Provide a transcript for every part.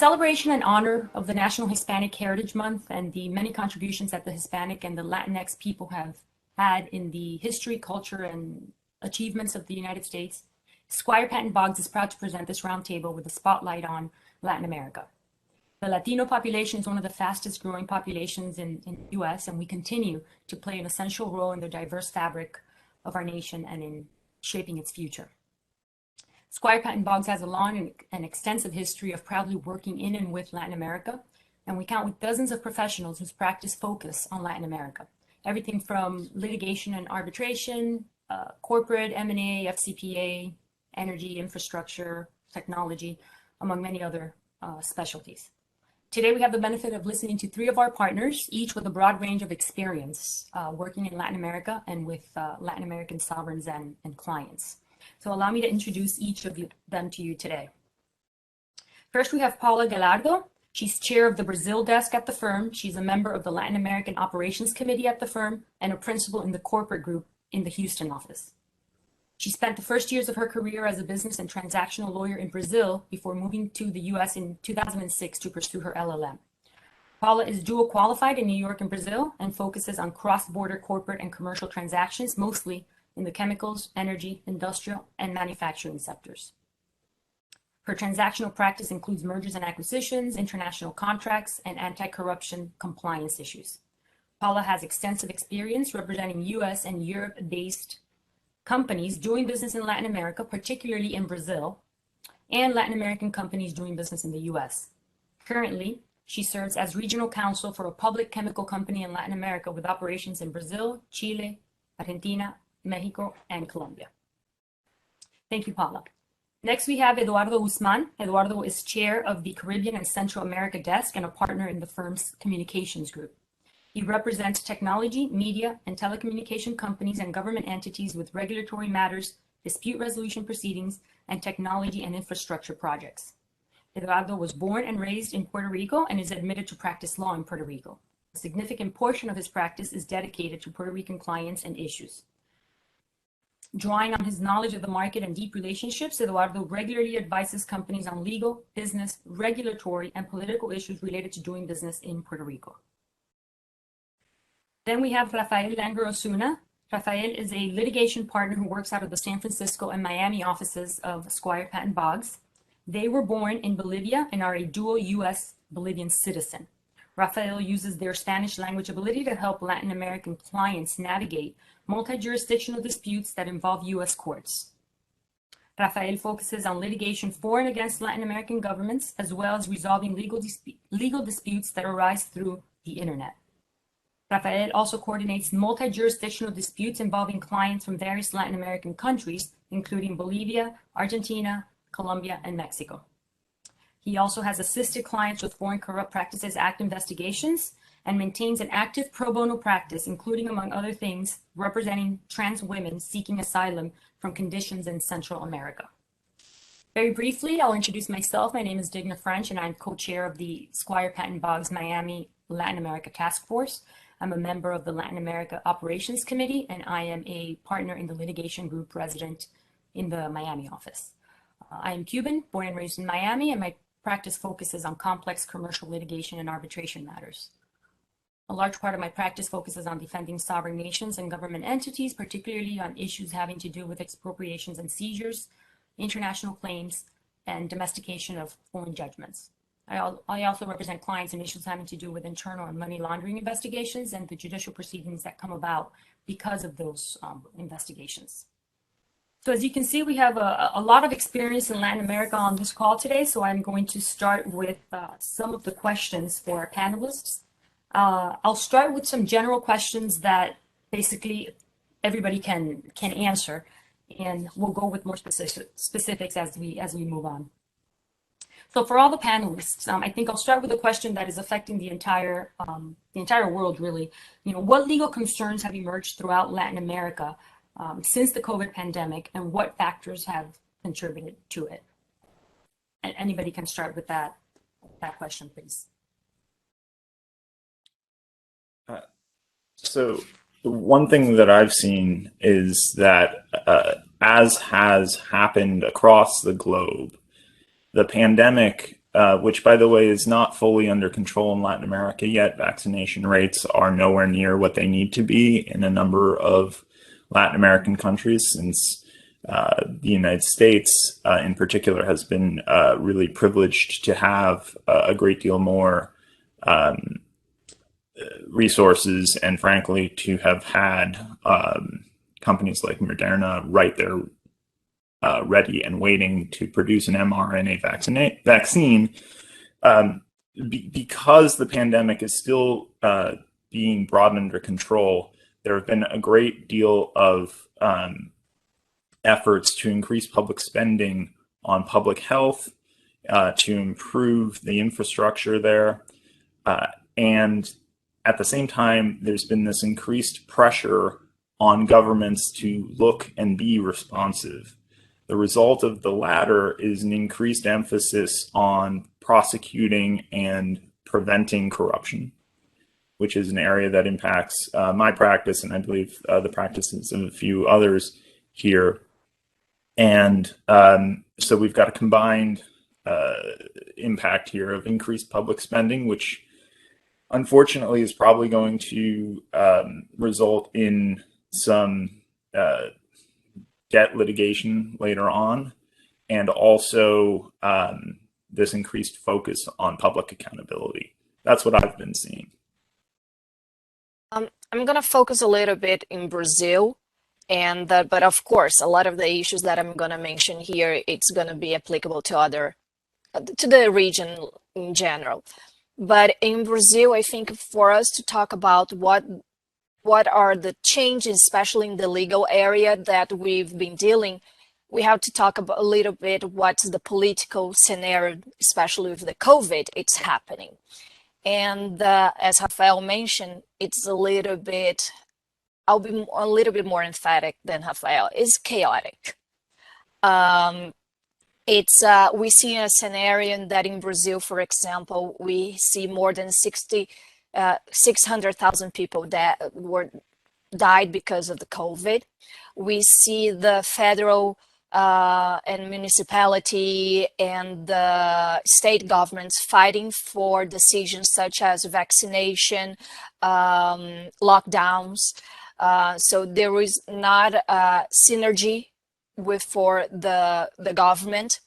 celebration and honor of the National Hispanic Heritage Month and the many contributions that the Hispanic and the Latinx people have had in the history, culture, and achievements of the United States, Squire Patton Boggs is proud to present this roundtable with a spotlight on Latin America. The Latino population is one of the fastest growing populations in the US, and we continue to play an essential role in the diverse fabric of our nation and in shaping its future. Squire Patton Boggs has a long and extensive history of proudly working in and with Latin America, and we count with dozens of professionals whose practice focus on Latin America. Everything from litigation and arbitration, corporate M&A, FCPA, energy, infrastructure, technology, among many other specialties. Today, we have the benefit of listening to three of our partners, each with a broad range of experience working in Latin America and with Latin American sovereigns and clients. So allow me to introduce each of them to you today. First, we have Paula Gallardo. She's chair of the Brazil desk at the firm. She's a member of the Latin American Operations Committee at the firm and a principal in the corporate group in the Houston office. She spent the first years of her career as a business and transactional lawyer in Brazil before moving to the US in 2006 to pursue her LLM. Paula is dual qualified in New York and Brazil and focuses on cross-border corporate and commercial transactions, mostly in the chemicals, energy, industrial, and manufacturing sectors. Her transactional practice includes mergers and acquisitions, international contracts, and anti-corruption compliance issues. Paula has extensive experience representing US and Europe-based companies doing business in Latin America, particularly in Brazil, and Latin American companies doing business in the US. Currently, she serves as regional counsel for a public chemical company in Latin America with operations in Brazil, Chile, Argentina, Mexico, and Colombia. Thank you, Paula. Next, we have Eduardo Guzman. Eduardo is chair of the Caribbean and Central America desk and a partner in the firm's communications group. He represents technology, media, and telecommunication companies and government entities with regulatory matters, dispute resolution proceedings, and technology and infrastructure projects. Eduardo was born and raised in Puerto Rico and is admitted to practice law in Puerto Rico. A significant portion of his practice is dedicated to Puerto Rican clients and issues. Drawing on his knowledge of the market and deep relationships, Eduardo regularly advises companies on legal, business, regulatory, and political issues related to doing business in Puerto Rico. Then we have Rafael Langer Osuna. Rafael is a litigation partner who works out of the San Francisco and Miami offices of Squire Patton Boggs. They were born in Bolivia and are a dual US-Bolivian citizen. Rafael uses their Spanish language ability to help Latin American clients navigate multi-jurisdictional disputes that involve US courts. Rafael focuses on litigation for and against Latin American governments, as well as resolving legal disputes that arise through the internet. Rafael also coordinates multi-jurisdictional disputes involving clients from various Latin American countries, including Bolivia, Argentina, Colombia, and Mexico. He also has assisted clients with Foreign Corrupt Practices Act investigations and maintains an active pro bono practice, including, among other things, representing trans women seeking asylum from conditions in Central America. Very briefly, I'll introduce myself. My name is Digna French, and I'm co-chair of the Squire Patton Boggs Miami Latin America Task Force. I'm a member of the Latin America Operations Committee, and I am a partner in the litigation group resident in the Miami office. I am Cuban, born and raised in Miami, and my practice focuses on complex commercial litigation and arbitration matters. A large part of my practice focuses on defending sovereign nations and government entities, particularly on issues having to do with expropriations and seizures, international claims, and domestication of foreign judgments. I also represent clients in issues having to do with internal and money laundering investigations and the judicial proceedings that come about because of those investigations. So as you can see, we have a lot of experience in Latin America on this call today, so I'm going to start with some of the questions for our panelists. I'll start with some general questions that basically everybody can answer, and we'll go with more specifics as we move on. So for all the panelists, I think I'll start with a question that is affecting the entire world, really. You know, what legal concerns have emerged throughout Latin America since the COVID pandemic, and what factors have contributed to it? And anybody can start with that question, please. So one thing that I've seen is that, as has happened across the globe, the pandemic which, by the way, is not fully under control in Latin America yet. Vaccination rates are nowhere near what they need to be in a number of Latin American countries, since the United States, in particular, has been really privileged to have a great deal more resources, and frankly, to have had companies like Moderna right there ready and waiting to produce an mRNA vaccine. Because the pandemic is still being brought under control, there have been a great deal of efforts to increase public spending on public health, to improve the infrastructure there. And at the same time, there's been this increased pressure on governments to look and be responsive. The result of the latter is an increased emphasis on prosecuting and preventing corruption, which is an area that impacts my practice, and I believe the practices of a few others here. And so we've got a combined impact here of increased public spending, which unfortunately is probably going to result in some debt litigation later on, and also this increased focus on public accountability. That's what I've been seeing. I'm going to focus a little bit in Brazil, and but of course, a lot of the issues that I'm going to mention here, it's going to be applicable to the region in general. But in Brazil, I think for us to talk about what are the changes, especially in the legal area that we've been dealing, we have to talk about a little bit what's the political scenario, especially with the COVID, it's happening. And as Rafael mentioned, it's a little bit, I'll be a little bit more emphatic than Rafael, it's chaotic. We see a scenario that in Brazil, for example, we see more than 600,000 people that died because of the COVID. We see the federal and municipality and the state governments fighting for decisions such as vaccination, lockdowns. So there is not a synergy for the government.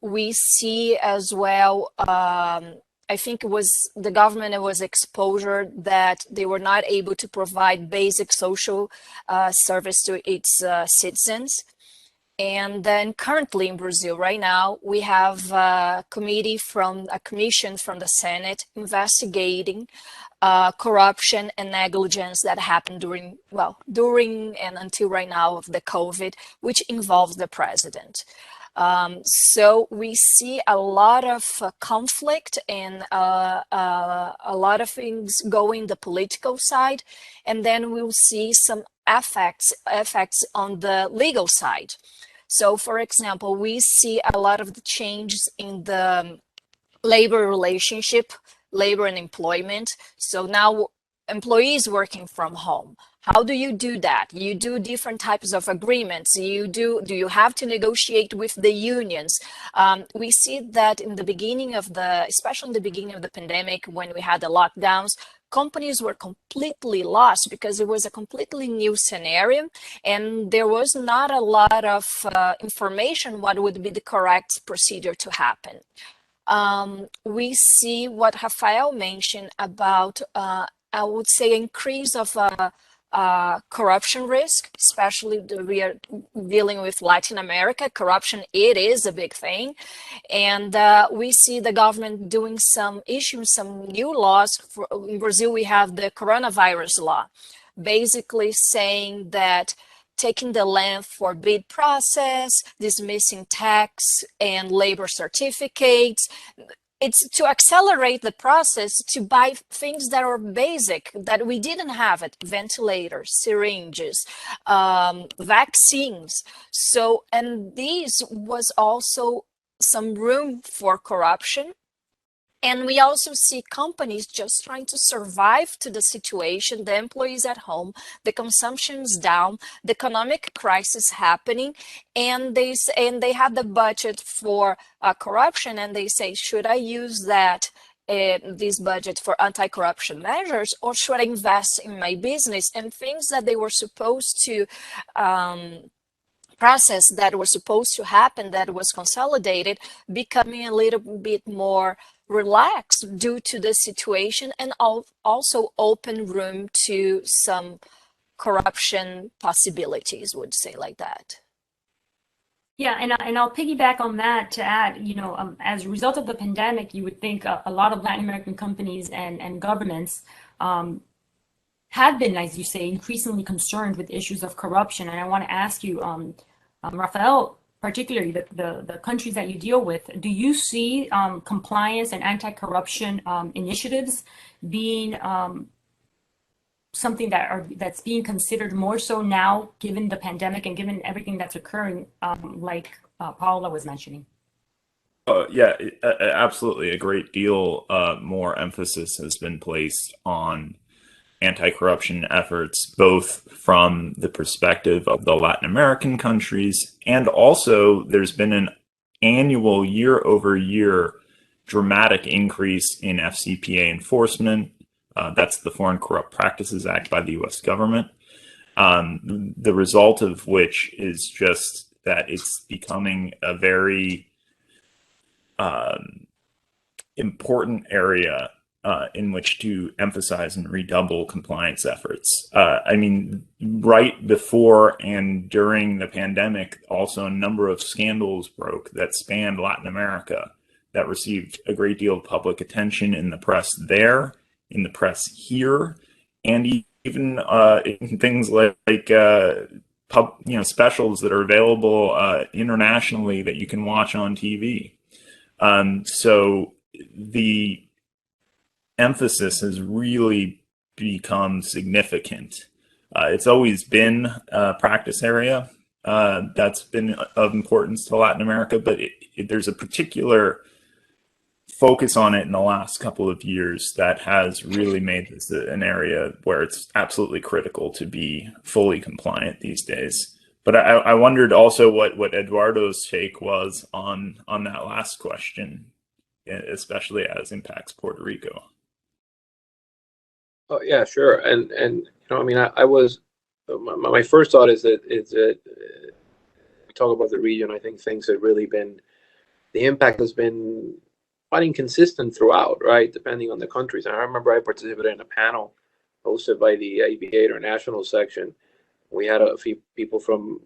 We see as well, I think it was the government, it was exposure that they were not able to provide basic social service to its citizens. And then currently in Brazil right now, we have a commission from the Senate investigating corruption and negligence that happened during and until right now of the COVID, which involves the president. So we see a lot of conflict and a lot of things going the political side, and then we'll see some effects on the legal side. So, for example, we see a lot of the changes in the labor relationship, labor and employment. So now employees working from home. How do you do that? You do different types of agreements. Do you have to negotiate with the unions? We see that in the beginning especially in the beginning of the pandemic, when we had the lockdowns, companies were completely lost because it was a completely new scenario and there was not a lot of information what would be the correct procedure to happen. We see what Rafael mentioned about, I would say, increase of corruption risk, especially we are dealing with Latin America. Corruption, it is a big thing. And we see the government issuing some new laws. In Brazil, we have the coronavirus law, basically saying that taking the land for bid process, dismissing tax and labor certificates. It's to accelerate the process to buy things that are basic, that we didn't have it, ventilators, syringes, vaccines. So, and these was also some room for corruption. And we also see companies just trying to survive to the situation, the employees at home, the consumption's down, the economic crisis happening, and they have the budget for corruption, and they say, should I use this budget for anti-corruption measures, or should I invest in my business? And things that they were supposed to process, that was supposed to happen, that was consolidated, becoming a little bit more relaxed due to the situation, and also open room to some corruption possibilities, would say like that. Yeah, and I'll piggyback on that to add, as a result of the pandemic, you would think a lot of Latin American companies and governments have been, as you say, increasingly concerned with issues of corruption. And I want to ask you, Rafael, particularly the countries that you deal with, do you see compliance and anti-corruption initiatives being something that's being considered more so now, given the pandemic and given everything that's occurring, like Paula was mentioning? Yeah, absolutely. A great deal more emphasis has been placed on anti-corruption efforts, both from the perspective of the Latin American countries, and also there's been an annual year-over-year dramatic increase in FCPA enforcement. That's the Foreign Corrupt Practices Act by the US government. The result of which is just that it's becoming a very important area in which to emphasize and redouble compliance efforts. I mean, right before and during the pandemic, also a number of scandals broke that spanned Latin America that received a great deal of public attention in the press there, in the press here, and even in things like specials that are available internationally that you can watch on TV. So the emphasis has really become significant. It's always been a practice area that's been of importance to Latin America, but there's a particular focus on it in the last couple of years that has really made this an area where it's absolutely critical to be fully compliant these days. But I wondered also what Eduardo's take was on that last question, especially as impacts Puerto Rico. Oh yeah, sure. And I mean, I was my first thought is that we talk about the region. I think things have really been, the impact has been quite inconsistent throughout, right? Depending on the countries. And I remember I participated in a panel hosted by the ABA International section. We had a few people from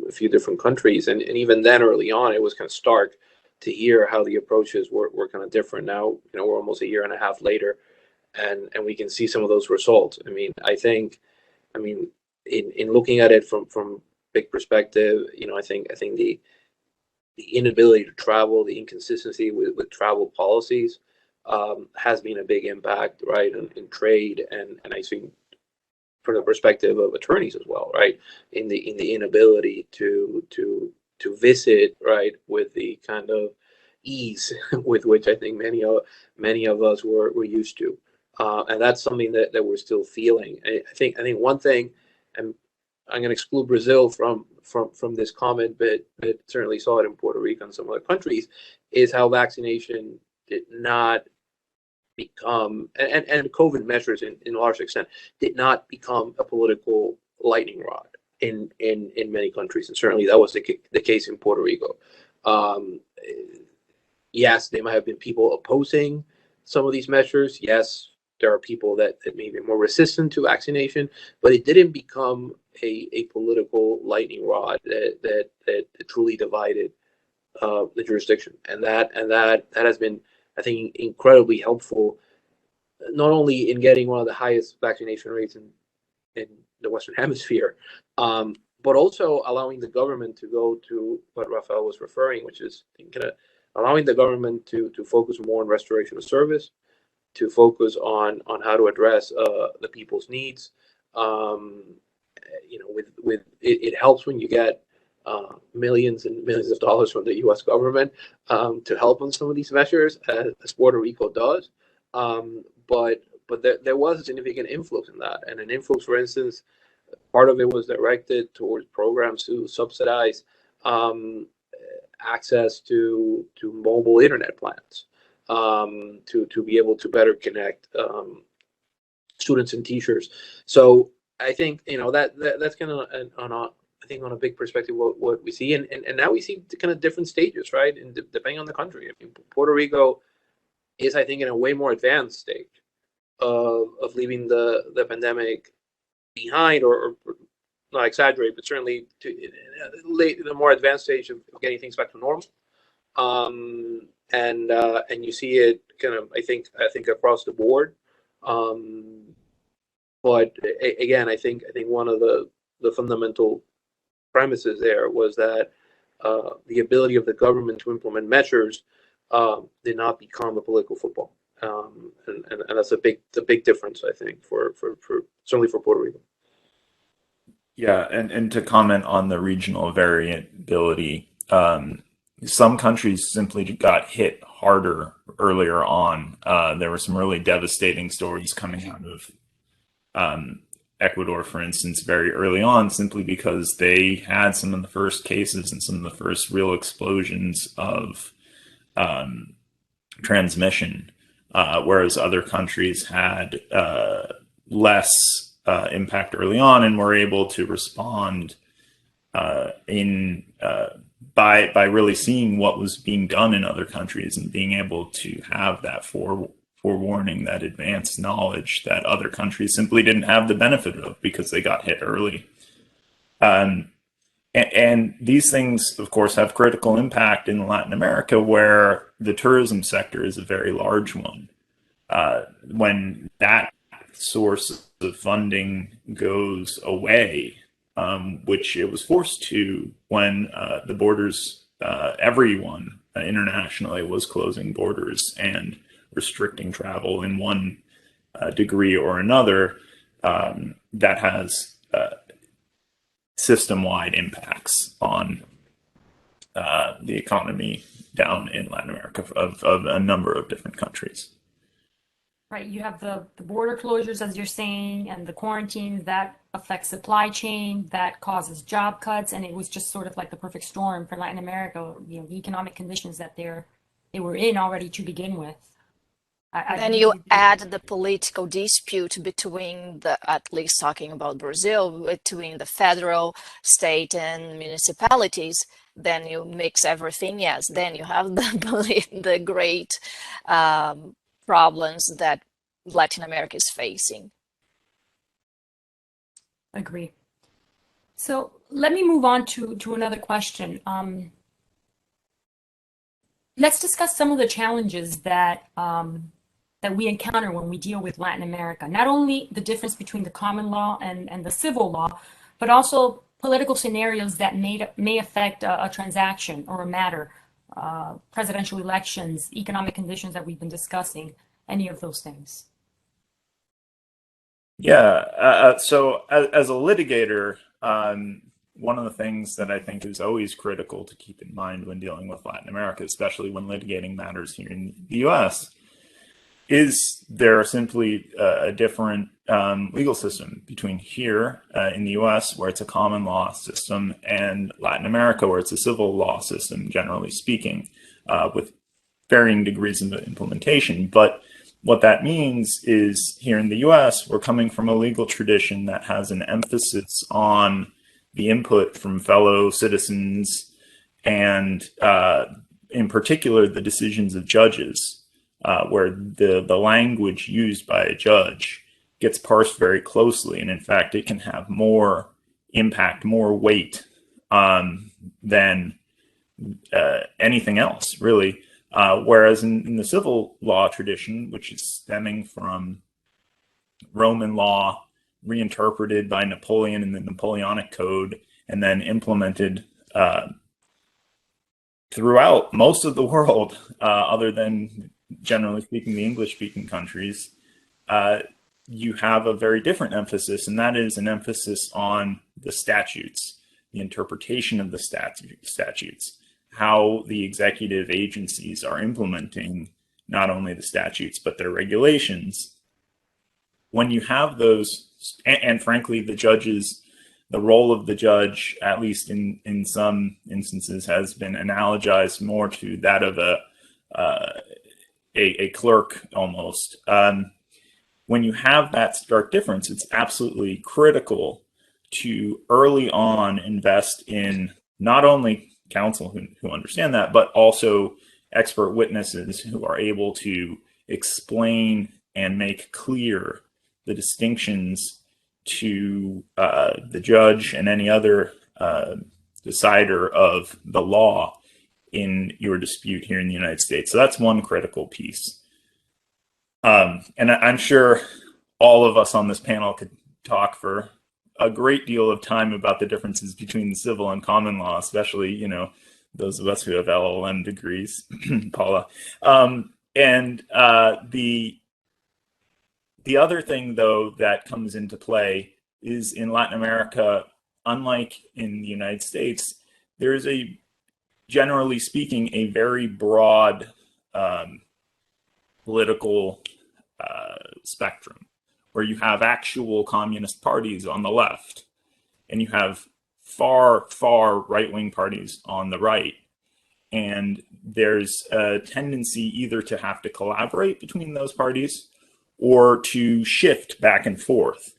a few different countries, and even then, early on, it was kind of stark to hear how the approaches were kind of different. Now, we're almost a year and a half later, and we can see some of those results. I mean, in looking at it from big perspective, I think the inability to travel, the inconsistency with travel policies has been a big impact, right, in trade, and I think from the perspective of attorneys as well, right, in the inability to visit, right, with the kind of ease with which I think many of us were used to, and that's something that we're still feeling. I think one thing, and I'm going to exclude Brazil from this comment, but certainly saw it in Puerto Rico and some other countries, is how vaccination did not become, and COVID measures in large extent did not become a political lightning rod in many countries, and certainly that was the case in Puerto Rico. Yes, there might have been people opposing some of these measures. Yes, there are people that may be more resistant to vaccination, but it didn't become a political lightning rod that truly divided the jurisdiction, and that has been, I think, incredibly helpful, not only in getting one of the highest vaccination rates in the Western Hemisphere, but also allowing the government to go to what Rafael was referring, which is allowing the government to focus more on restoration of service, to focus on how to address the people's needs. With it helps when you get millions and millions of dollars from the U.S. government to help on some of these measures, as Puerto Rico does. But there was a significant influx in that, and an influx, for instance, part of it was directed towards programs to subsidize access to mobile internet plans, to be able to better connect students and teachers. So I think that's kind of on a big perspective what we see, and now we see kind of different stages, right? And depending on the country, I mean, Puerto Rico is, I think, in a way more advanced stage of leaving the pandemic behind, or not exaggerate, but certainly in a more advanced stage of getting things back to normal. And you see it kind of, I think across the board. But again, I think one of the fundamental premises there was that the ability of the government to implement measures did not become a political football, and that's a big difference, I think, for certainly for Puerto Rico. Yeah, and to comment on the regional variability, some countries simply got hit harder earlier on. There were some really devastating stories coming out of Ecuador, for instance, very early on, simply because they had some of the first cases and some of the first real explosions of transmission, whereas other countries had less impact early on and were able to respond by really seeing what was being done in other countries and being able to have that forewarning, that advanced knowledge that other countries simply didn't have the benefit of because they got hit early. And these things, of course, have critical impact in Latin America, where the tourism sector is a very large one. When that source of funding goes away, which it was forced to when the borders, everyone internationally was closing borders and restricting travel in one degree or another, that has system-wide impacts on the economy down in Latin America of a number of different countries. Right, you have the border closures, as you're saying, and the quarantines that affect supply chain, that causes job cuts, and it was just sort of like the perfect storm for Latin America, the economic conditions that they were in already to begin with. Then you add the political dispute between at least talking about Brazil, between the federal, state, and municipalities. Then you mix everything. Yes, then you have the great problems that Latin America is facing. Agree. So let me move on to another question. Let's discuss some of the challenges that we encounter when we deal with Latin America. Not only the difference between the common law and the civil law, but also political scenarios that may affect a transaction or a matter, presidential elections, economic conditions that we've been discussing, any of those things. Yeah, so as a litigator, one of the things that I think is always critical to keep in mind when dealing with Latin America, especially when litigating matters here in the US, is there simply a different legal system between here in the US, where it's a common law system, and Latin America, where it's a civil law system, generally speaking, with varying degrees of implementation. But what that means is here in the US, we're coming from a legal tradition that has an emphasis on the input from fellow citizens and in particular, the decisions of judges, where the language used by a judge gets parsed very closely. And in fact, it can have more impact, more weight than anything else, really. Whereas in the civil law tradition, which is stemming from Roman law, reinterpreted by Napoleon in the Napoleonic Code, and then implemented throughout most of the world, other than, generally speaking, the English-speaking countries, you have a very different emphasis, and that is an emphasis on the statutes. the interpretation of the statutes, how the executive agencies are implementing not only the statutes, but their regulations. When you have those, and frankly, the role of the judge, at least in some instances, has been analogized more to that of a clerk almost. When you have that stark difference, it's absolutely critical to early on invest in not only counsel who understand that, but also expert witnesses who are able to explain and make clear the distinctions to the judge and any other decider of the law in your dispute here in the United States. So that's one critical piece. And I'm sure all of us on this panel could talk for a great deal of time about the differences between the civil and common law, especially, you know, those of us who have LLM degrees, Paula. The other thing, though, that comes into play is in Latin America, unlike in the United States, there is generally speaking, a very broad political spectrum, where you have actual communist parties on the left, and you have far right-wing parties on the right. And there's a tendency either to have to collaborate between those parties or to shift back and forth.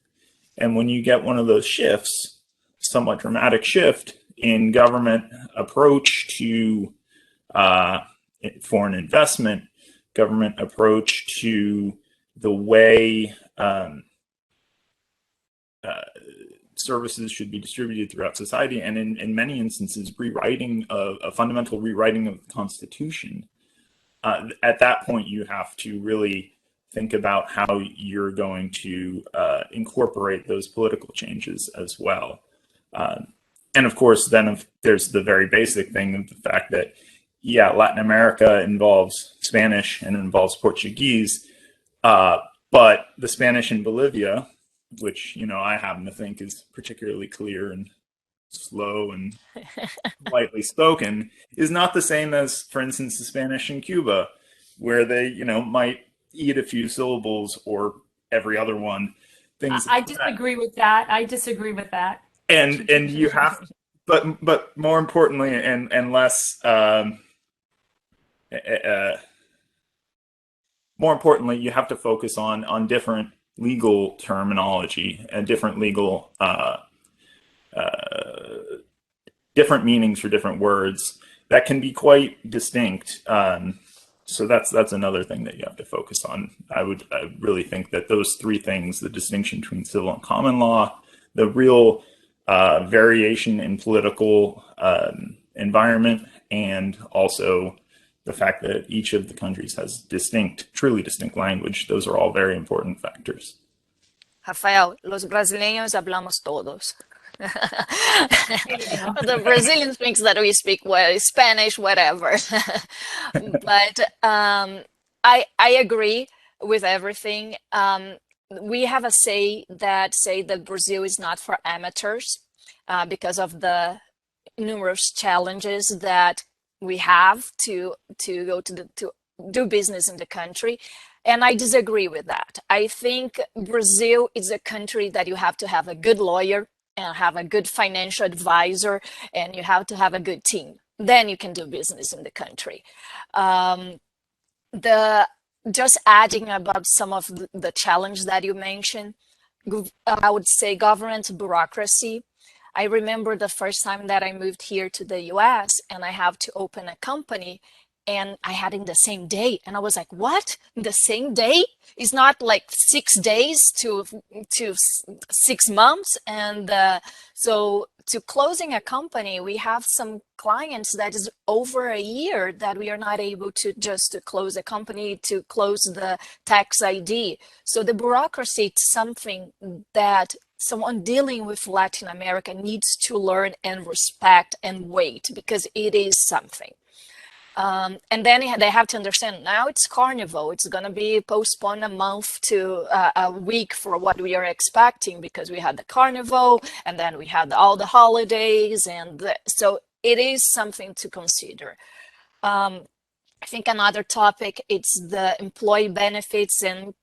And when you get one of those shifts, somewhat dramatic shift in government approach to foreign investment, government approach to the way services should be distributed throughout society, and in many instances, a fundamental rewriting of the Constitution. At that point, you have to really think about how you're going to incorporate those political changes as well. And of course, then there's the very basic thing of the fact that, yeah, Latin America involves Spanish and it involves Portuguese, but the Spanish in Bolivia, which, you know, I happen to think is particularly clear and slow and lightly spoken, is not the same as, for instance, the Spanish in Cuba, where they, you know, might eat a few syllables or every other one. Things I disagree with that. I disagree with that. And you have, but more importantly, and less, more importantly, you have to focus on different legal terminology and different legal, different meanings for different words that can be quite distinct. So that's another thing that you have to focus on. I really think that those three things, the distinction between civil and common law, the real variation in political environment, and also the fact that each of the countries has truly distinct language, those are all very important factors. Rafael, los brasileños hablamos todos. The Brazilians think that we speak well Spanish, whatever. But I agree with everything. We have a say that Brazil is not for amateurs because of the numerous challenges that we have to do business in the country. And I disagree with that. I think Brazil is a country that you have to have a good lawyer and have a good financial advisor, and you have to have a good team. Then you can do business in the country. Just adding about some of the challenge that you mentioned, I would say government bureaucracy. I remember the first time that I moved here to the US and I have to open a company, and I had in the same day, and I was like, what? The same day? It's not like 6 days to 6 months. And so to closing a company, we have some clients that is over a year that we are not able to close a company, to close the tax ID. So the bureaucracy is something that someone dealing with Latin America needs to learn and respect and wait, because it is something. And then they have to understand now it's carnival. It's going to be postponed a month to a week for what we are expecting because we had the carnival and then we had all the holidays. So it is something to consider. I think another topic is the employee benefits and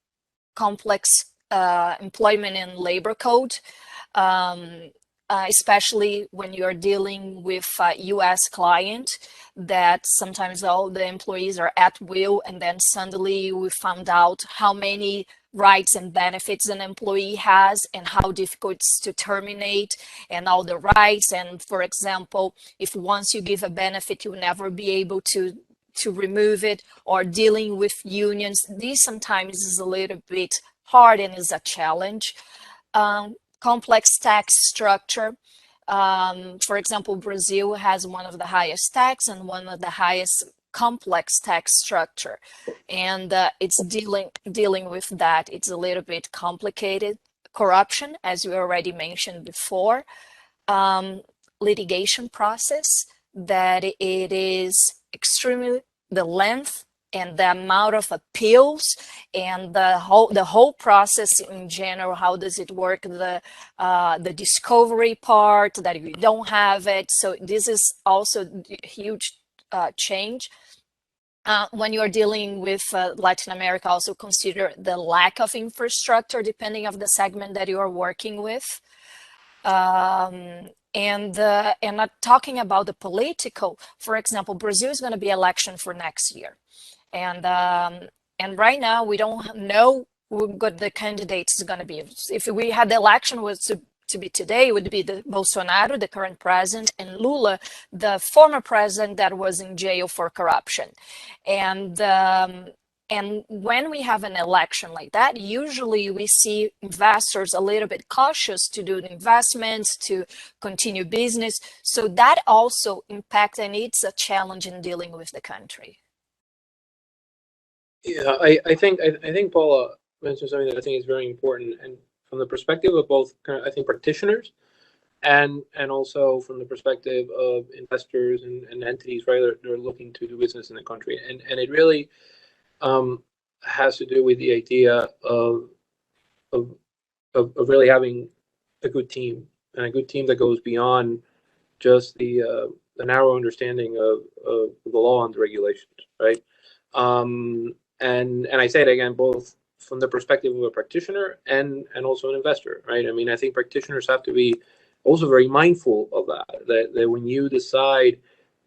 complex employment and labor code. Especially when you're dealing with a US client, that sometimes all the employees are at will, and then suddenly we found out how many rights and benefits an employee has and how difficult it's to terminate and all the rights. And for example, if once you give a benefit, you'll never be able to remove it, or dealing with unions. This sometimes is a little bit hard and is a challenge. Complex tax structure. For example, Brazil has one of the highest tax and one of the highest complex tax structure, and it's dealing with that. It's a little bit complicated. Corruption, as we already mentioned before. Litigation process, that it is extremely the length and the amount of appeals and the whole process in general. How does it work? The discovery part, that if you don't have it. So this is also a huge change. When you're dealing with Latin America, also consider the lack of infrastructure depending on the segment that you are working with. And not talking about the political, for example, Brazil is going to be election for next year. And right now we don't know what the candidates is going to be. If we had the election was to be today, it would be the Bolsonaro, the current president, and Lula, the former president that was in jail for corruption. And when we have an election like that, usually we see investors a little bit cautious to do the investments, to continue business. So that also impacts, and it's a challenge in dealing with the country. Yeah, I think Paula mentioned something that I think is very important, and from the perspective of both, I think, practitioners, and also from the perspective of investors and entities, right, that are looking to do business in the country, and it really has to do with the idea of really having a good team, and a good team that goes beyond just the narrow understanding of the law and the regulations, right? And I say it again, both from the perspective of a practitioner and also an investor, right? I mean, I think practitioners have to be also very mindful of that when you decide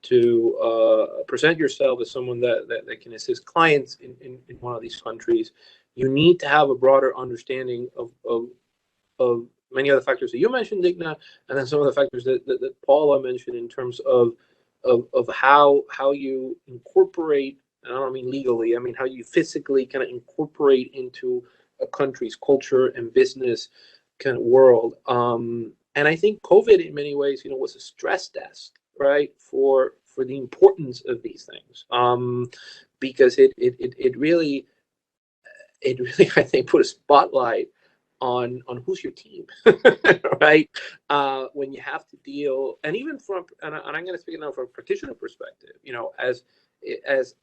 to present yourself as someone that can assist clients in one of these countries, you need to have a broader understanding of many of the factors that you mentioned, Digna, and then some of the factors that Paula mentioned in terms of how you incorporate, and I don't mean legally, I mean how you physically kind of incorporate into a country's culture and business kind of world. And I think COVID, in many ways, was a stress test, right, for the importance of these things, because it really I think put a spotlight on who's your team, right? When you have to deal, and even from, and I'm going to speak now from a practitioner perspective, as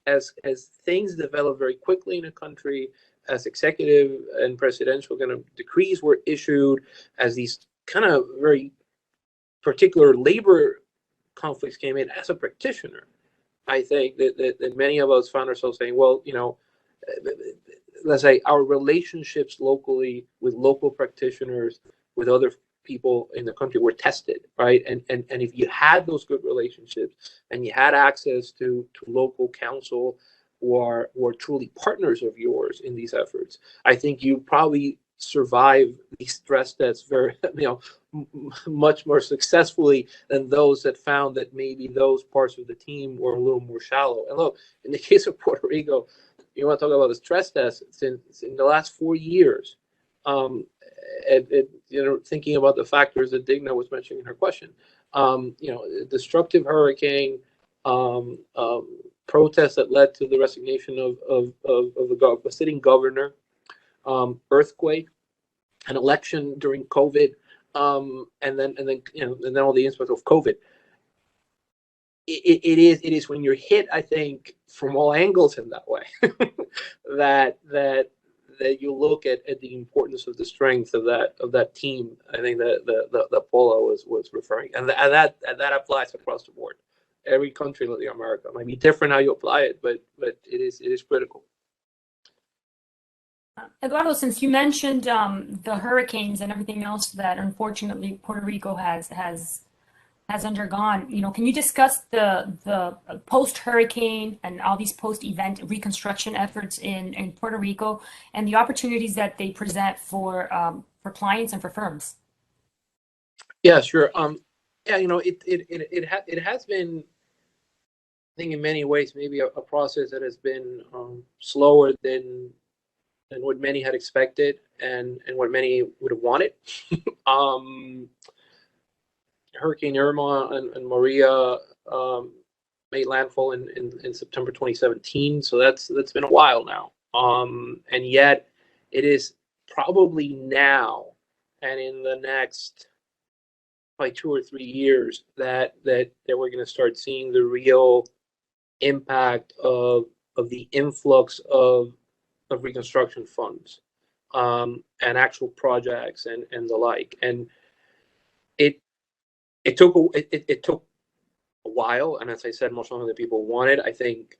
things develop very quickly in a country, as executive and presidential kind of decrees were issued, as these kind of very particular labor conflicts came in, as a practitioner, I think that many of us found ourselves saying, well, let's say our relationships locally with local practitioners, with other people in the country were tested, right? And if you had those good relationships and you had access to local counsel who are truly partners of yours in these efforts, I think you probably survive these stress tests very, much more successfly than those that found that maybe those parts of the team were a little more shallow. And look, in the case of Puerto Rico, you want to talk about the stress test, since in the last 4 years, thinking about the factors that Digna was mentioning in her question, destructive hurricane, protests that led to the resignation of the sitting governor, earthquake, an election during COVID, and then all the impacts of COVID. it is when you're hit, I think, from all angles in that way, that you look at the importance of the strength of that team. I think that Paula was referring, and that applies across the board. Every country in Latin America might be different how you apply it, but it is critical. Eduardo, since you mentioned the hurricanes and everything else that unfortunately Puerto Rico has undergone, can you discuss the post-hurricane and all these post-event reconstruction efforts in Puerto Rico and the opportunities that they present for clients and for firms? Yeah, sure. Yeah, it has been, I think, in many ways, maybe a process that has been slower than what many had expected and what many would have wanted. Hurricane Irma and Maria made landfall in September 2017, so that's been a while now. And yet, it is probably now and in the next probably 2 or 3 years that we're going to start seeing the real impact of the influx of reconstruction funds and actual projects and the like. And it took a while, and as I said, most of the people wanted. I think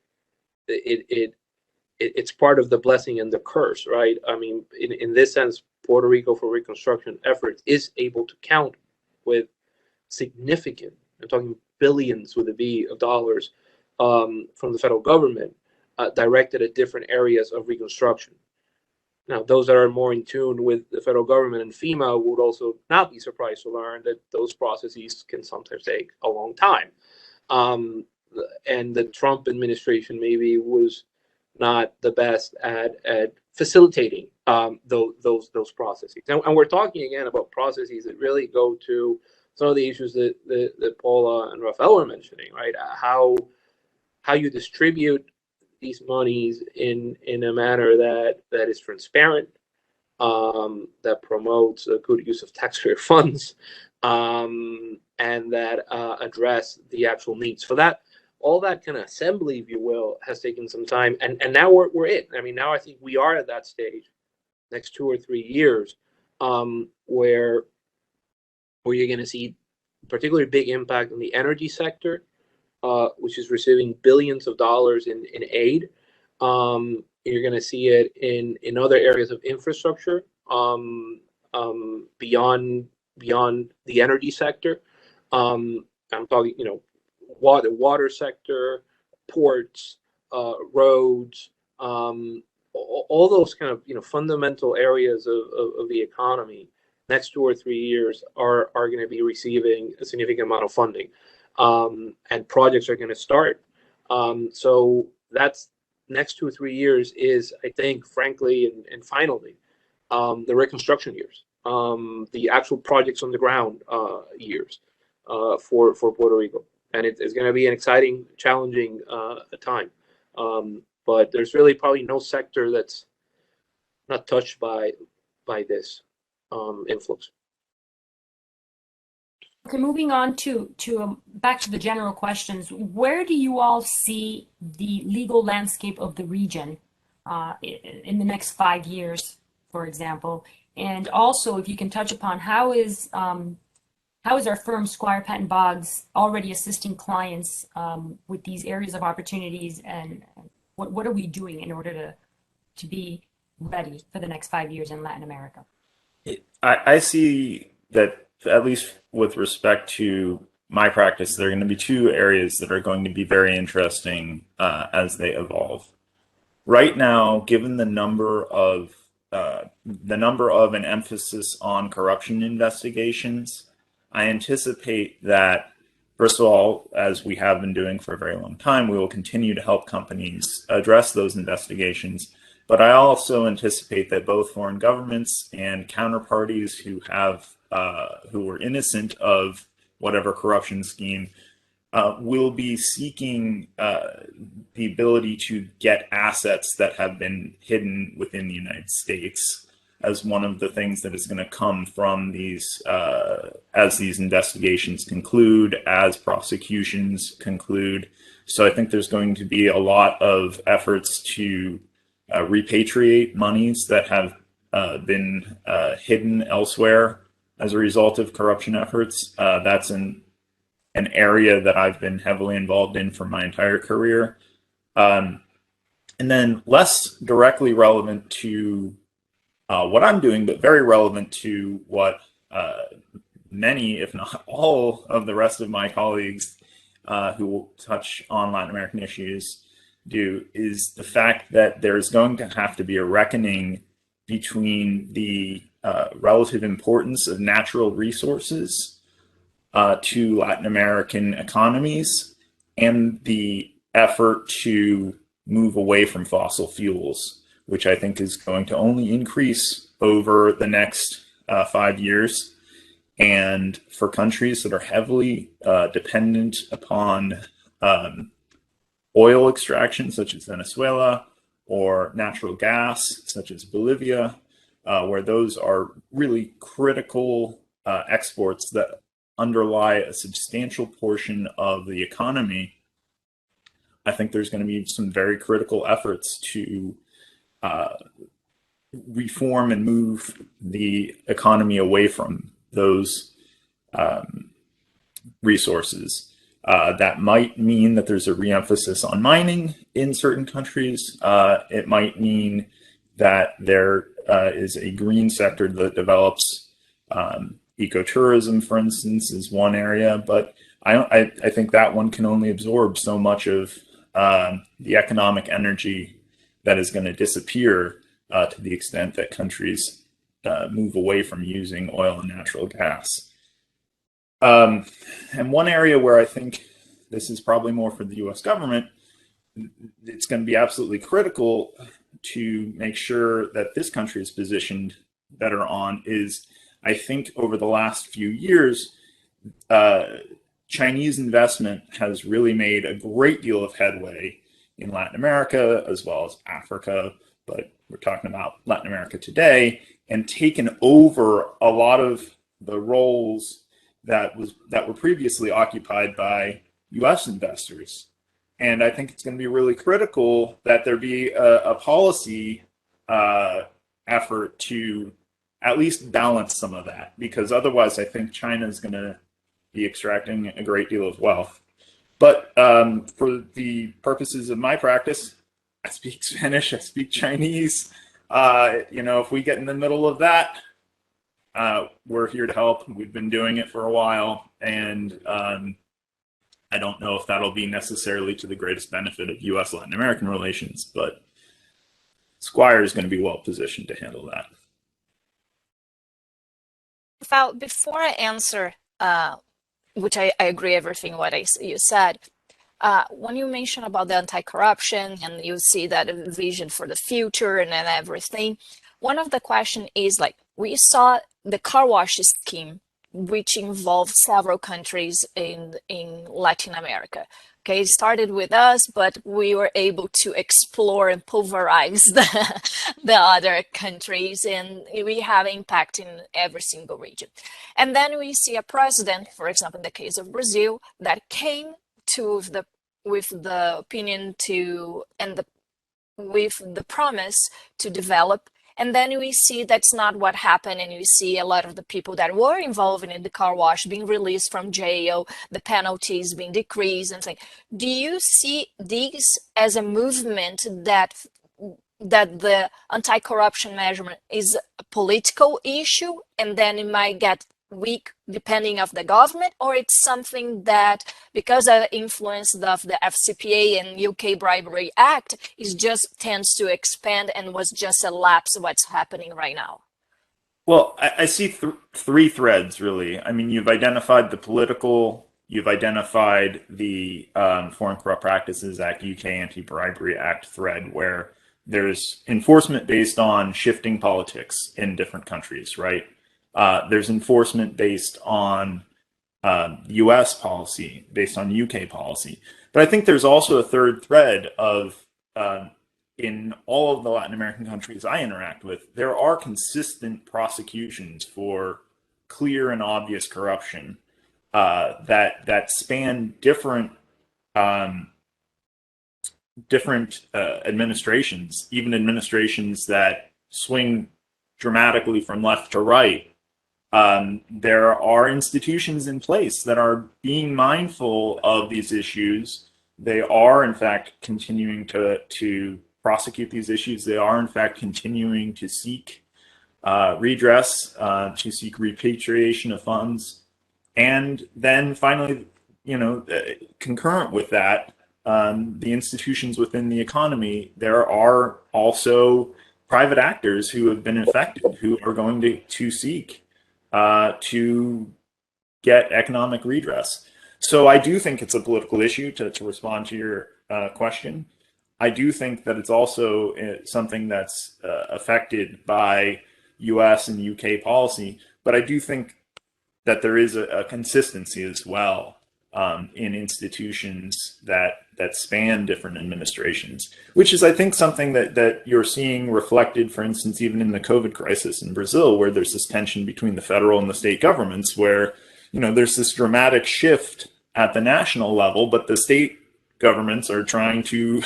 it's part of the blessing and the curse, right? I mean, in this sense, Puerto Rico for reconstruction efforts is able to count with significant, I'm talking billions with a B of dollars from the federal government directed at different areas of reconstruction. Now, those that are more in tune with the federal government and FEMA would also not be surprised to learn that those processes can sometimes take a long time. And the Trump administration maybe was not the best at facilitating those processes. And we're talking again about processes that really go to some of the issues that Paula and Rafael were mentioning, right? How you distribute these monies in a manner that is transparent, that promotes a good use of taxpayer funds, and that address the actual needs. For that, all that kind of assembly, if you will, has taken some time, and now we're in. I mean, now I think we are at that stage, next 2 or 3 years, where you're going to see particularly big impact on the energy sector, which is receiving billions of dollars in aid. You're going to see it in other areas of infrastructure beyond the energy sector. I'm talking, water sector, ports, roads, all those kind of fundamental areas of the economy. Next 2 or 3 years are going to be receiving a significant amount of funding. And projects are going to start. So that's next 2 or 3 years is, I think, frankly, and finally, the reconstruction years, the actual projects on the ground years for Puerto Rico. And it's going to be an exciting, challenging time. But there's really probably no sector that's not touched by this influx. Okay, moving on to back to the general questions. Where do you all see the legal landscape of the region in the next 5 years, for example? And also, if you can touch upon how is our firm Squire Patton Boggs already assisting clients with these areas of opportunities, and what are we doing in order to be ready for the next 5 years in Latin America? I see that, at least with respect to my practice, there are going to be 2 areas that are going to be very interesting as they evolve. Right now, given the number of and emphasis on corruption investigations, I anticipate that, first of all, as we have been doing for a very long time, we will continue to help companies address those investigations. But I also anticipate that both foreign governments and counterparties who were innocent of whatever corruption scheme will be seeking the ability to get assets that have been hidden within the United States. as one of the things that is going to come from these, as these investigations conclude, as prosecutions conclude. So I think there's going to be a lot of efforts to repatriate monies that have been hidden elsewhere as a result of corruption efforts. That's an area that I've been heavily involved in for my entire career. And then less directly relevant to what I'm doing, but very relevant to what many, if not all, of the rest of my colleagues who will touch on Latin American issues do, is the fact that there's going to have to be a reckoning between the relative importance of natural resources to Latin American economies and the effort to move away from fossil fuels, which I think is going to only increase over the next 5 years. And for countries that are heavily dependent upon oil extraction, such as Venezuela, or natural gas, such as Bolivia, where those are really critical exports that underlie a substantial portion of the economy, I think there's going to be some very critical efforts to reform and move the economy away from those resources. That might mean that there's a reemphasis on mining in certain countries. It might mean that there is a green sector that develops. Ecotourism, for instance, is one area, but I think that one can only absorb so much of the economic energy that is going to disappear to the extent that countries move away from using oil and natural gas. And one area where I think this is probably more for the US government, it's going to be absolutely critical to make sure that this country is positioned better on is, I think over the last few years, Chinese investment has really made a great deal of headway in Latin America as well as Africa, but we're talking about Latin America today, and taken over a lot of the roles that were previously occupied by US investors. And I think it's going to be really critical that there be a policy effort to at least balance some of that, because otherwise I think China is going to be extracting a great deal of wealth. But for the purposes of my practice, I speak Spanish, I speak Chinese. If we get in the middle of that, we're here to help. We've been doing it for a while, and I don't know if that'll be necessarily to the greatest benefit of US Latin American relations, but Squire is going to be well positioned to handle that. Before I answer, which I agree everything what you said, when you mention about the anti-corruption and you see that vision for the future and then everything, one of the question is like, we saw the Carwash scheme, which involved several countries in Latin America. Okay, it started with us, but we were able to explore and pulverize the other countries, and we have impact in every single region. And then we see a president, for example, in the case of Brazil, that came to with the opinion to with the promise to develop. And then we see that's not what happened, and we see a lot of the people that were involved in the car wash being released from jail, the penalties being decreased, and things. Do you see these as a movement that the anti-corruption measurement is a political issue, and then it might get weak depending of the government, or it's something that because of the influence of the FCPA and UK Bribery Act is just tends to expand and was just a lapse of what's happening right now? Well, I see three threads really. I mean, you've identified the political, you've identified the Foreign Corrupt Practices Act, UK Anti-Bribery Act thread, where there's enforcement based on shifting politics in different countries, right? There's enforcement based on US policy, based on UK policy. But I think there's also a third thread of in all of the Latin American countries I interact with, there are consistent prosecutions for clear and obvious corruption that span um, different administrations, even administrations that swing dramatically from left to right. There are institutions in place that are being mindful of these issues. They are, in fact, continuing to prosecute these issues. They are, in fact, continuing to seek redress, to seek repatriation of funds. And then finally, concurrent with that, the institutions within the economy, there are also private actors who have been affected, who are going to seek to get economic redress. So I do think it's a political issue, to respond to your question. I do think that it's also something that's affected by US and UK policy, but I do think that there is a consistency as well in institutions that span different administrations, which is, I think, something that you're seeing reflected, for instance, even in the COVID crisis in Brazil, where there's this tension between the federal and the state governments, where there's this dramatic shift at the national level, but the state governments are trying to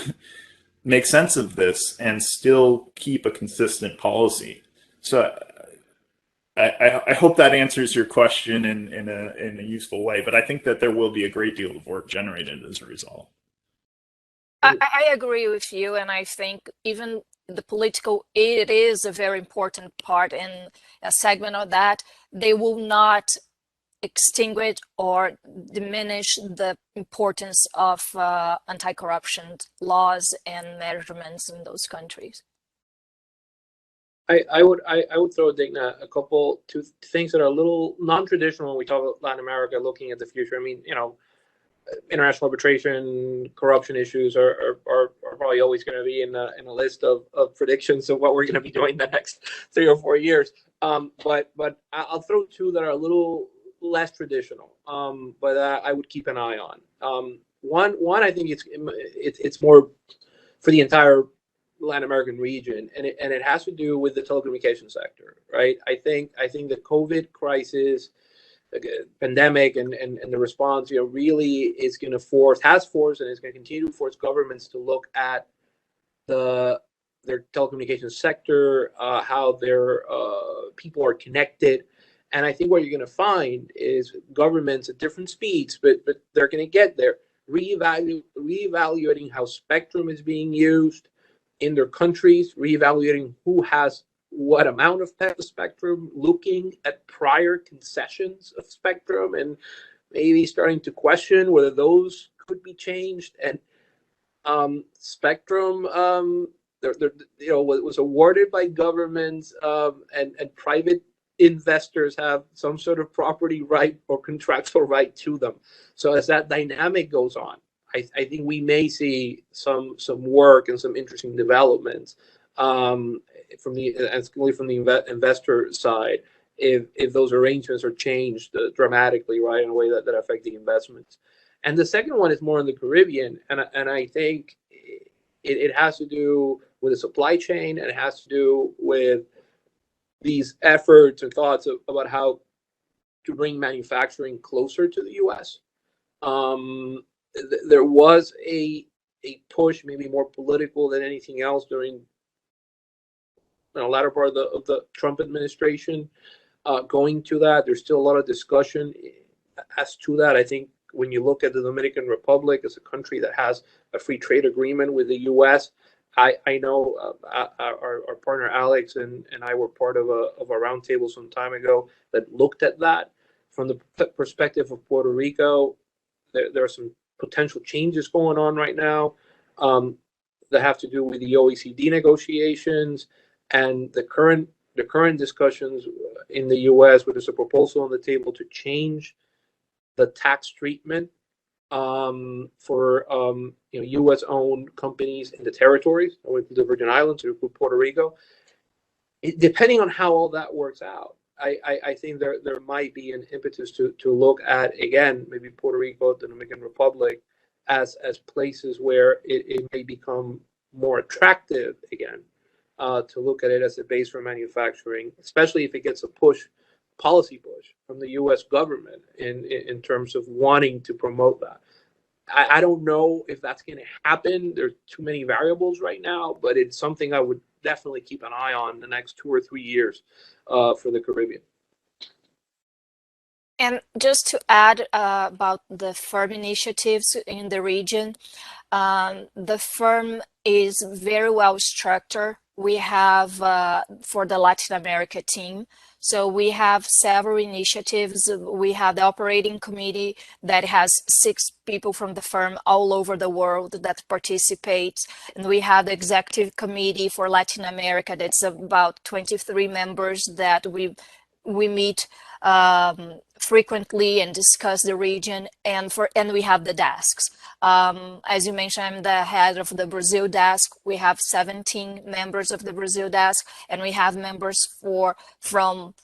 make sense of this and still keep a consistent policy. So I hope that answers your question in a useful way, but I think that there will be a great deal of work generated as a result. I agree with you, and I think even the political, it is a very important part in a segment of that. They will not extinguish or diminish the importance of anti-corruption laws and measurements in those countries. I would throw, Digna, two things that are a little non-traditional when we talk about Latin America looking at the future. I mean, international arbitration, corruption issues are probably always going to be in a list of predictions of what we're going to be doing the next 3 or 4 years. But I'll throw two that are a little less traditional, but I would keep an eye on. One, I think it's more for the entire Latin American region, and it has to do with the telecommunications sector, right? I think the COVID crisis, pandemic, and the response, really is going to has forced, and is going to continue to force governments to look at their telecommunications sector, how their people are connected. And I think what you're going to find is governments at different speeds, but they're going to get there, reevaluating how spectrum is being used in their countries, reevaluating who has what amount of spectrum, looking at prior concessions of spectrum, and maybe starting to question whether those could be changed. And spectrum, was awarded by governments, and private investors have some sort of property right or contractual right to them. So as that dynamic goes on, I think we may see some work and some interesting developments from the investor side if those arrangements are changed dramatically, right, in a way that affect the investments. And the second one is more in the Caribbean, and I think it has to do with the supply chain, and it has to do with these efforts and thoughts about how to bring manufacturing closer to the U.S. There was a push, maybe more political than anything else, during the latter part of the Trump administration, going to that. There's still a lot of discussion as to that. I think when you look at the Dominican Republic as a country that has a free trade agreement with the U.S., I know our partner Alex and I were part of a roundtable some time ago that looked at that from the perspective of Puerto Rico. There are some potential changes going on right now that have to do with the OECD negotiations and the current discussions in the U.S., where there's a proposal on the table to change the tax treatment for U.S.-owned companies in the territories, with the Virgin Islands or Puerto Rico. Depending on how all that works out, I think there might be an impetus to look at, again, maybe Puerto Rico, the Dominican Republic, as places where it may become more attractive again to look at it as a base for manufacturing, especially if it gets a policy push from the U.S. government in terms of wanting to promote that. I don't know if that's going to happen. There's too many variables right now, but it's something I would definitely keep an eye on the next 2 or 3 years for the Caribbean. And just to add about the firm initiatives in the region, the firm is very well structured. We have for the Latin America team. So we have several initiatives. We have the operating committee that has 6 people from the firm all over the world that participate. And we have the executive committee for Latin America that's about 23 members that we meet frequently and discuss the region, and we have the desks. As you mentioned, I'm the head of the Brazil desk. We have 17 members of the Brazil desk, and we have members from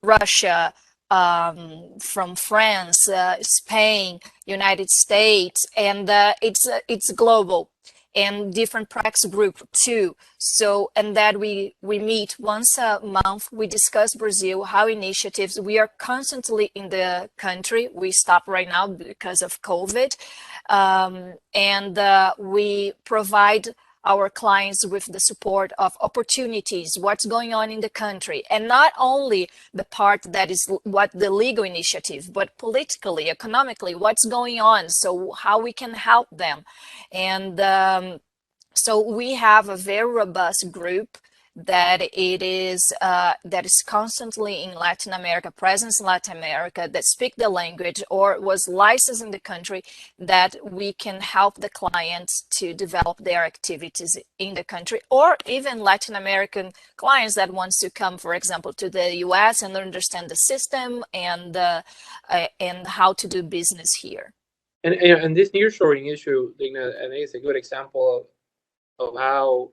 Russia, from France, Spain, United States, and it's global. And different practice group too. So, and that we meet once a month. We discuss Brazil, how initiatives. We are constantly in the country. We stop right now because of COVID, and we provide our clients with the support of opportunities, what's going on in the country, and not only the part that is what the legal initiative, but politically, economically, what's going on, so how we can help them. And so we have a very robust group that is constantly in Latin America, presence in Latin America, that speak the language or was licensed in the country, that we can help the clients to develop their activities in the country, or even Latin American clients that wants to come, for example, to the US and understand the system and how to do business here. And this nearshoring issue, Digna, I think it's a good example of how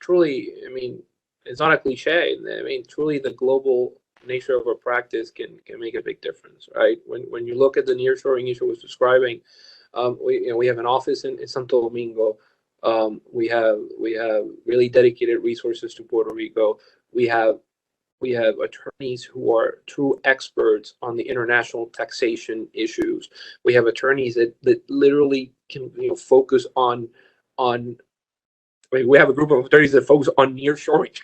truly, I mean, it's not a cliche. I mean, truly the global nature of our practice can make a big difference, right? When you look at the nearshoring issue I was describing, we have an office in Santo Domingo. We have really dedicated resources to Puerto Rico. We have attorneys who are true experts on the international taxation issues. We have attorneys that literally can focus on we have a group of attorneys that focus on nearshoring,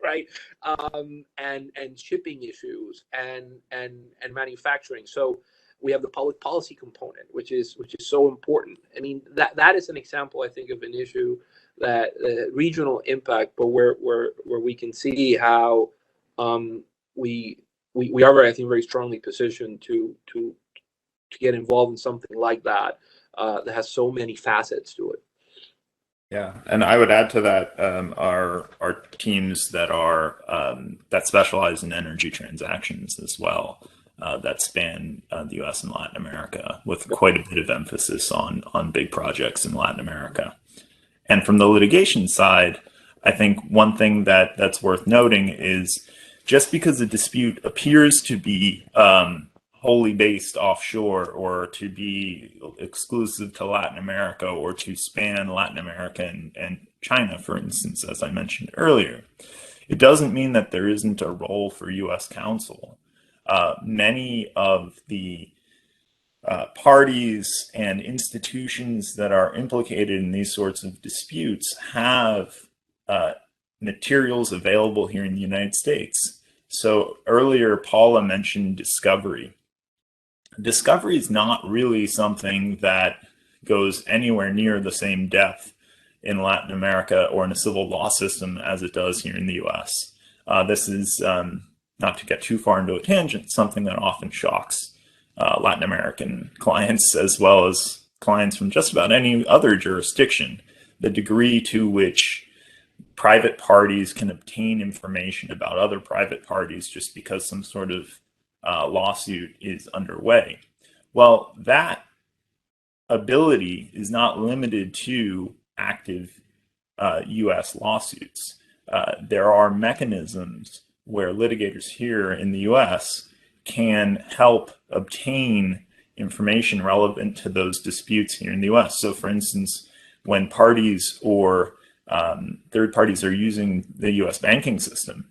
right? And shipping issues and manufacturing. So we have the public policy component, which is so important. I mean, that is an example, I think, of an issue that regional impact, but where we can see how we are, I think, very strongly positioned to get involved in something like that that has so many facets to it. Yeah, and I would add to that our teams that are that specialize in energy transactions as well, that span the U.S. and Latin America, with quite a bit of emphasis on big projects in Latin America. And from the litigation side, I think one thing that's worth noting is just because a dispute appears to be wholly based offshore, or to be exclusive to Latin America, or to span Latin America and China, for instance, as I mentioned earlier, it doesn't mean that there isn't a role for U.S. counsel. Many of the parties and institutions that are implicated in these sorts of disputes have materials available here in the United States. So earlier, Paula mentioned discovery. Discovery is not really something that goes anywhere near the same depth in Latin America or in a civil law system as it does here in the US. This is, not to get too far into a tangent, something that often shocks Latin American clients, as well as clients from just about any other jurisdiction, the degree to which private parties can obtain information about other private parties just because some sort of lawsuit is underway. Well, that ability is not limited to active U.S. lawsuits. There are mechanisms where litigators here in the U.S. can help obtain information relevant to those disputes here in the U.S. So, for instance, when parties or third parties are using the US banking system,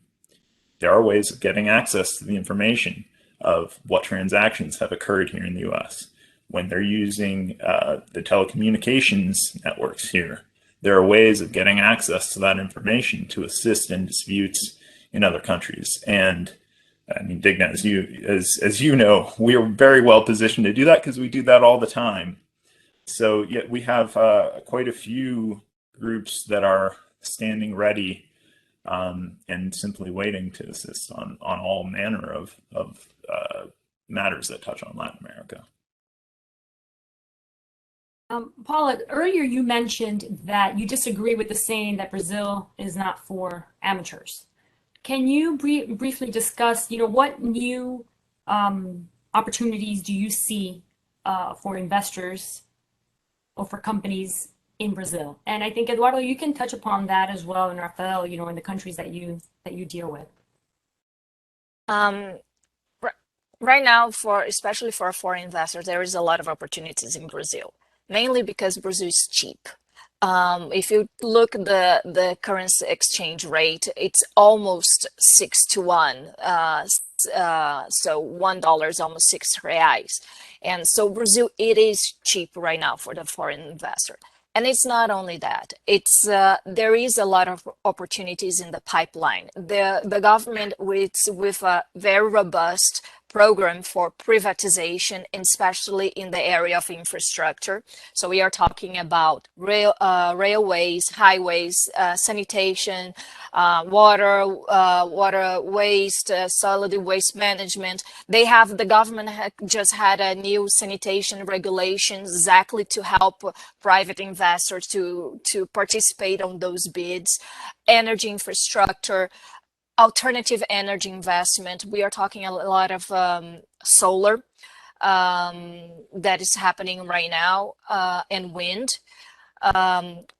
there are ways of getting access to the information of what transactions have occurred here in the US. When they're using the telecommunications networks here, there are ways of getting access to that information to assist in disputes in other countries. And I mean, Digna, as you know, we are very well positioned to do that because we do that all the time. So yeah, we have quite a few groups that are standing ready and simply waiting to assist on all manner of matters that touch on Latin America. Paula, earlier you mentioned that you disagree with the saying that Brazil is not for amateurs. Can you briefly discuss, what new opportunities do you see for investors or for companies in Brazil? And I think, Eduardo, you can touch upon that as well, and Rafael, in the countries that you deal with. Right now, especially for foreign investors, there is a lot of opportunities in Brazil, mainly because Brazil is cheap. If you look at the currency exchange rate, it's almost 6 to 1. So $1 is almost 6 reais. And so Brazil, it is cheap right now for the foreign investor. And it's not only that, there is a lot of opportunities in the pipeline. The government with a very robust program for privatization, especially in the area of infrastructure. So we are talking about railways, highways, sanitation, water waste, solid waste management. The government just had a new sanitation regulation exactly to help private investors to participate on those bids. Energy infrastructure, alternative energy investment. We are talking a lot of solar that is happening right now, and wind.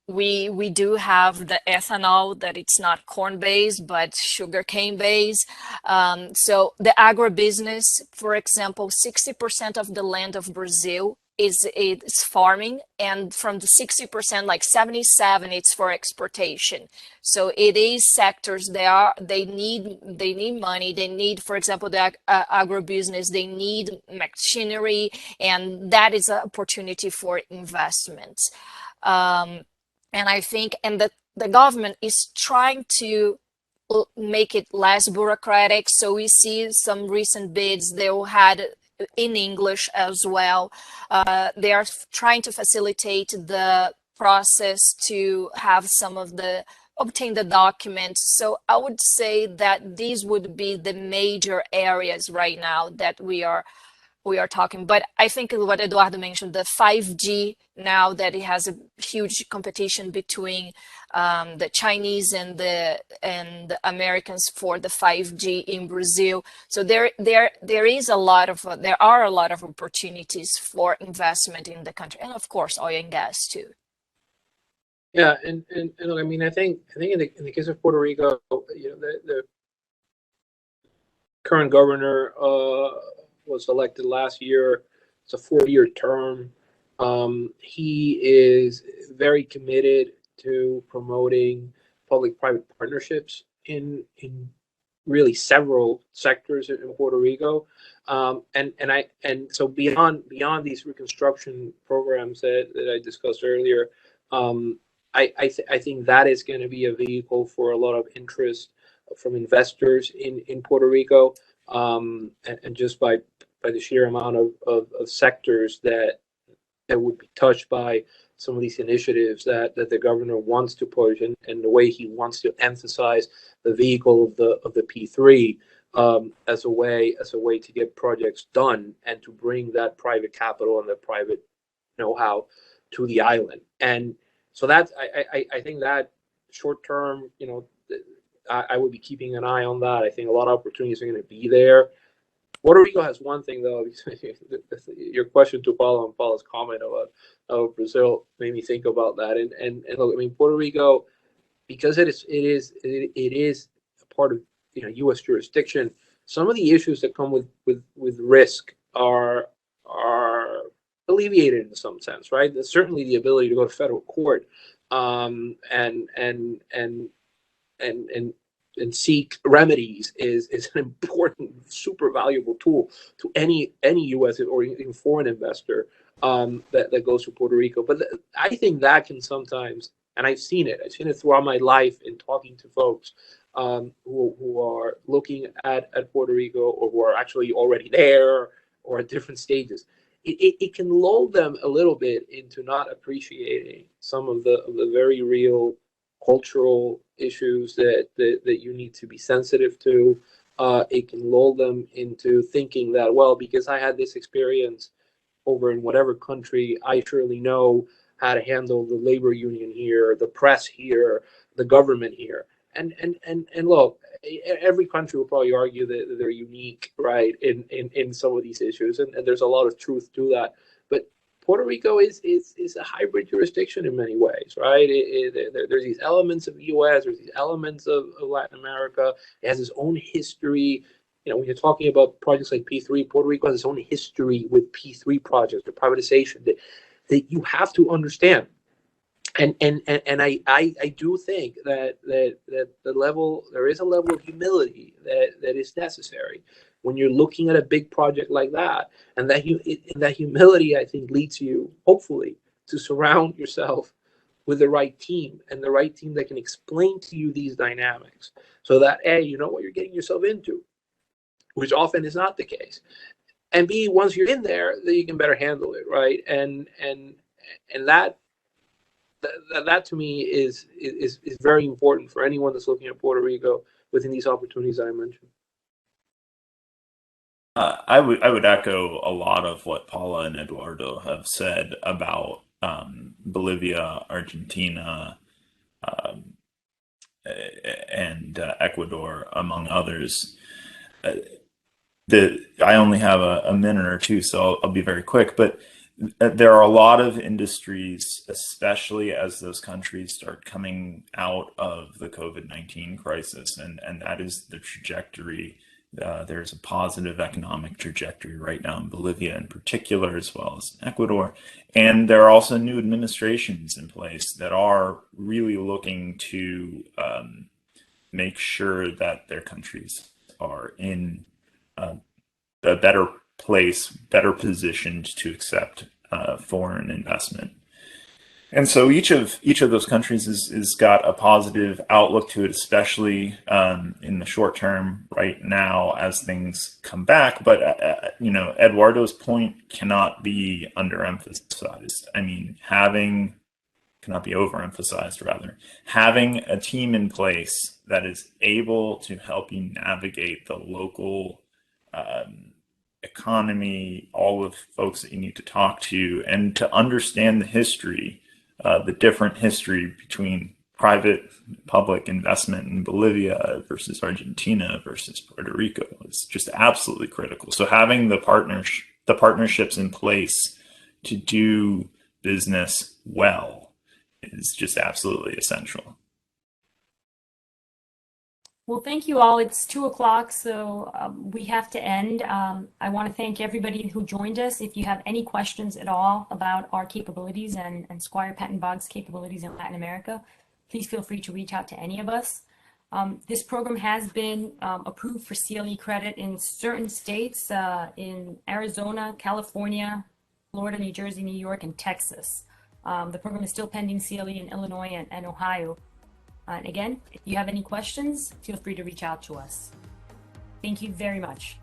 We do have the ethanol that it's not corn based but sugarcane based. So the agribusiness, for example, 60% of the land of Brazil is farming, and from the 60%, like 77, it's for exportation. So it is sectors they need money. They need, for example, the agribusiness, they need machinery, and that is an opportunity for investments. And I think, the government is trying to make it less bureaucratic. So we see some recent bids they had in English as well. They are trying to facilitate the process to have obtain the documents. So I would say that these would be the major areas right now that we are talking. But I think what Eduardo mentioned, the 5G, now that it has a huge competition between the Chinese and the Americans for the 5G in Brazil. So there are a lot of opportunities for investment in the country, and of course oil and gas too. Yeah, and look, I mean, I think in the case of Puerto Rico, the current governor was elected last year. It's a 4-year term. He is very committed to promoting public-private partnerships in really several sectors in Puerto Rico. And so beyond these reconstruction programs that I discussed earlier, I think that is going to be a vehicle for a lot of interest from investors in Puerto Rico, and just by the sheer amount of sectors that would be touched by some of these initiatives that the governor wants to push, and the way he wants to emphasize the vehicle of the P3 as a way to get projects done and to bring that private capital and the private know-how to the island. And so that's I think that short term, I would be keeping an eye on that. I think a lot of opportunities are going to be there. Puerto Rico has one thing, though. Your question to Paula and Paula's comment about Brazil made me think about that. And look, I mean, Puerto Rico, because it is a part of U.S. jurisdiction. Some of the issues that come with risk are a alleviated in some sense, right? There's certainly the ability to go to federal court and seek remedies is an important, super valuable tool to any U.S. or even foreign investor that goes to Puerto Rico. But I think that can sometimes, and I've seen it throughout my life in talking to folks who are looking at Puerto Rico or who are actually already there or at different stages. It can lull them a little bit into not appreciating some of the very real cultural issues that you need to be sensitive to. It can lull them into thinking that, well, because I had this experience over in whatever country, I surely know how to handle the labor union here, the press here, the government here. And look, every country will probably argue that they're unique, right, in some of these issues, and there's a lot of truth to that. But Puerto Rico is a hybrid jurisdiction in many ways, right? There's these elements of the U.S., there's these elements of Latin America. It has its own history. When you're talking about projects like P3, Puerto Rico has its own history with P3 projects, the privatization that you have to understand. And I do think that there is a level of humility that is necessary when you're looking at a big project like that, and that humility, I think, leads you hopefully to surround yourself with the right team, and the right team that can explain to you these dynamics, so that A, you know what you're getting yourself into, which often is not the case, and B, once you're in there, then you can better handle it, right? And that to me is very important for anyone that's looking at Puerto Rico within these opportunities that I mentioned. I would echo a lot of what Paula and Eduardo have said about Bolivia, Argentina, and Ecuador, among others. I only have a minute or two, so I'll be very quick. But there are a lot of industries, especially as those countries start coming out of the COVID-19 crisis, and that is the trajectory. There's a positive economic trajectory right now in Bolivia in particular, as well as Ecuador. And there are also new administrations in place that are really looking to make sure that their countries are in a better place, better positioned to accept foreign investment. And so each of those countries is got a positive outlook to it, especially in the short term right now as things come back. But Eduardo's point cannot be underemphasized. I mean, cannot be overemphasized rather. Having a team in place that is able to help you navigate the local economy, all of the folks that you need to talk to, and to understand the history, the different history between private public investment in Bolivia versus Argentina versus Puerto Rico is just absolutely critical. So having the partnerships in place to do business well is just absolutely essential. Well, thank you all. It's 2:00, so we have to end. I want to thank everybody who joined us. If you have any questions at all about our capabilities and Squire Patton Boggs' capabilities in Latin America, please feel free to reach out to any of us. This program has been approved for CLE credit in certain states, in Arizona, California, Florida, New Jersey, New York, and Texas. The program is still pending CLE in Illinois and Ohio. And again, if you have any questions, feel free to reach out to us. Thank you very much.